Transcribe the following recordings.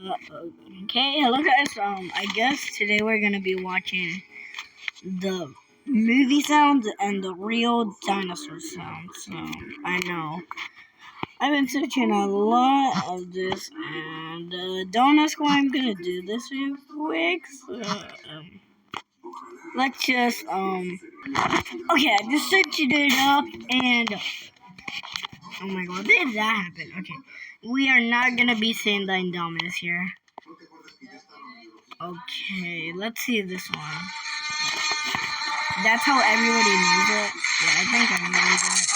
Okay, hello guys. I guess today we're gonna be watching the movie sounds and the real dinosaur sounds. I know I've been searching a lot of this, and don't ask why I'm gonna do this real quick. Let's just Okay, I just searched it up, and oh my god, did that happen? Okay, we are not gonna be seeing the Indominus here. Okay, let's see this one. That's how everybody knows it. Yeah, I think everybody knows it.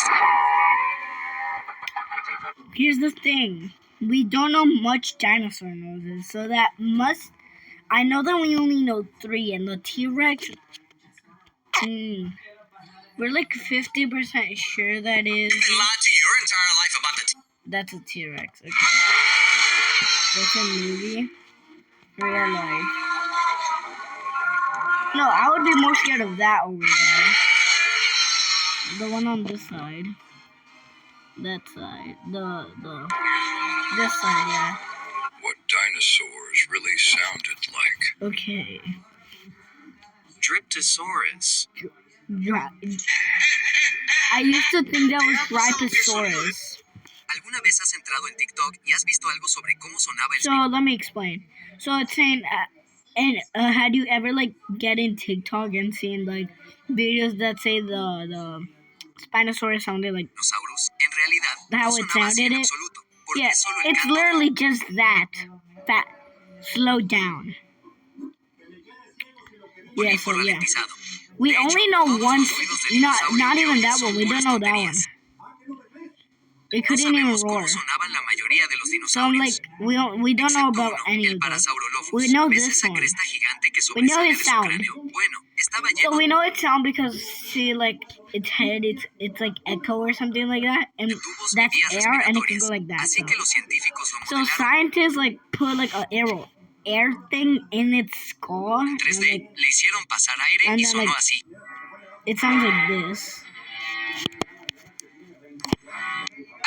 Here's the thing. We don't know much dinosaur noses, so that must... I know that we only know 3, and the T-Rex... we're like 50% sure that is... You've been lied to your entire life about the That's a T-Rex. Okay. That's a movie. Real life. No, I would be more scared of that over there. The one on this side. That side. This side, yeah. What dinosaurs really sounded like. Okay. Dryptosaurus. I used to think that was Dryptosaurus. ¿Alguna vez has entrado en TikTok y has visto algo sobre cómo sonaba el So let me explain. So it's saying, had you ever like get in TikTok and seen like videos that say the Spinosaurus sounded like dinosaurus? En realidad, how no it sonaba así sounded en it? absoluto, porque Yeah, solo el it's canto literally just that slowed down. Yeah, so yeah. ralentizado. We De hecho, only know todos one, los ruidos de dinosaurio not que even oyes that son one. We puras don't know that one. tonterías. It No couldn't even sabemos roar. cómo sonaban la mayoría de los So I'm like, dinosaurios. we don't know Excepto about uno, any el of them. Parasaurolophus. We know ¿Ves this esa one. cresta gigante que We know sobresale his de su sound. cráneo? Bueno, estaba So lleno we know its sound because see, like its head, it's like echo or something like that, and de tubos y that's vías air, and it can respiratorias. go like that. Así que los científicos lo So modelaron scientists like put like a air thing in its skull, en and 3D. like Le hicieron pasar aire and y then sonó like así. it sounds like this.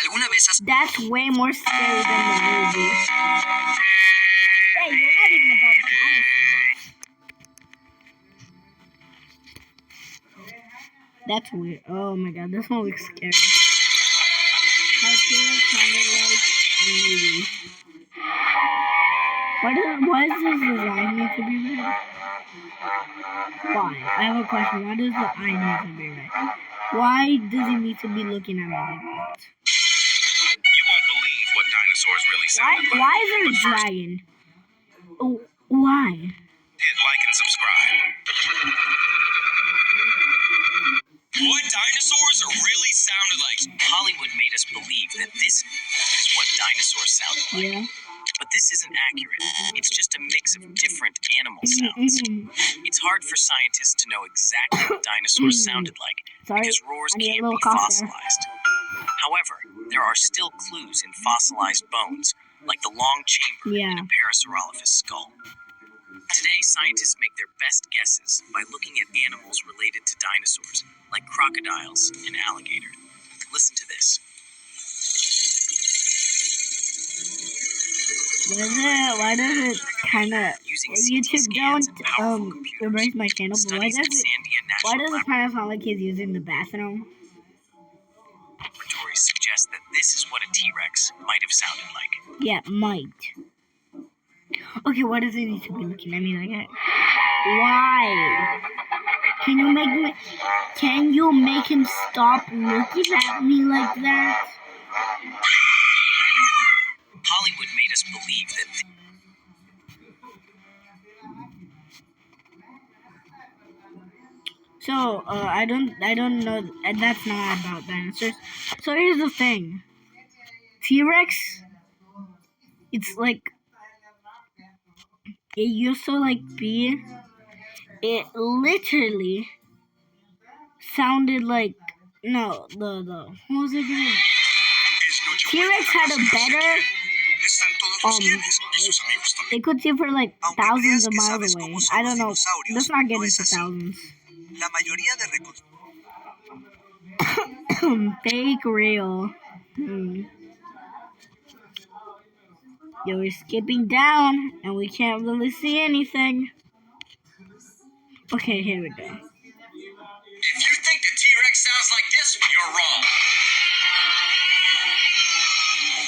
¿Alguna vez has... That's way more scary than the movie. Hey, you're not even about dinosaurs. That's weird. Oh my god, this one looks scary. How it sounded like a movie. Why does this design need to be red? Why? I have a question. Why does the eye need to be red? Why does he need to be looking at me like that? You won't believe what dinosaurs really sounded like. Why is there a dragon? Oh, why? Hit like and subscribe. What dinosaurs really sounded like. Hollywood made us believe that this is what dinosaurs sounded like. Yeah. But this isn't accurate. It's just a mix of different animal sounds. It's hard for scientists to know exactly what dinosaurs sounded like because roars can't be fossilized. However, there are still clues in fossilized bones, like the long chamber in a Parasaurolophus skull. Today, scientists make their best guesses by looking at animals related to dinosaurs, like crocodiles and alligator. Listen to this. Why does it kind of... YouTube, don't erase my channel, but why does it kind of sound like he's using the bathroom? Laboratories suggest that this is what a T-Rex might have sounded like. Yeah, might. Okay, why does he need to be looking at me like that? Why? Can you make him stop looking at me like that? Hollywood made us believe that So, I don't know, that's not about dinosaurs. So here's the thing. T-Rex, it's like, it used to like be, it literally sounded like, no, what was it again? T-Rex had a better, they could see for like thousands of miles away. I don't know, let's not get into thousands. Fake real. Yo, we're skipping down, and we can't really see anything. Okay, here we go. If you think the T-Rex sounds like this, you're wrong.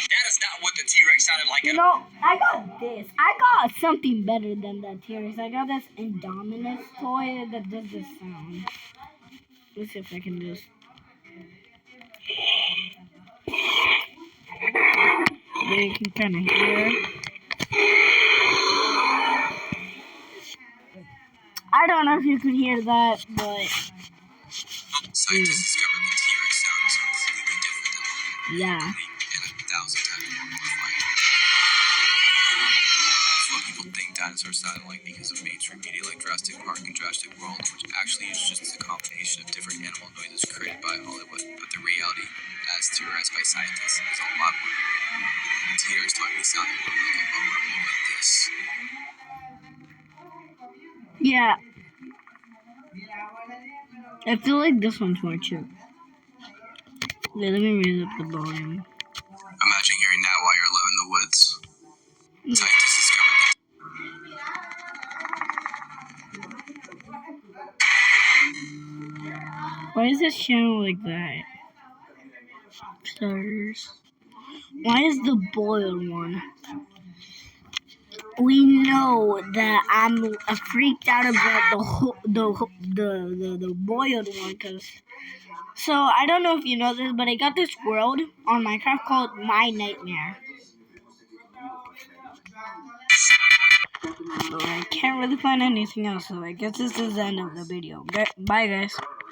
That is not what the T-Rex sounded like. You know, I got this. I got something better than that T-Rex. I got this Indominus toy that does this sound. Let's see if I can do this. You can kind of hear. I don't know if you can hear that, but Scientists discovered the T-Rex sound is completely different than what we yeah. and 1,000 times more horrifying. It's what people think dinosaurs sounded like because of mainstream media like Jurassic Park and Jurassic World, which actually is just a combination of different animal noises created by Hollywood. But the reality, as theorized by scientists, is a lot more weird. T-Rex taught me sounded more like a lower like this. Yeah. I feel like this one's more chill. Yeah, let me raise up the volume. Imagine hearing that while you're alone in the woods. Scientists discovered Why is this channel like that? Stars. Why is the boiled one? We know that I'm freaked out about the boiled one, cause. So I don't know if you know this, but I got this world on Minecraft called My Nightmare. So I can't really find anything else, so I guess this is the end of the video. Bye, guys.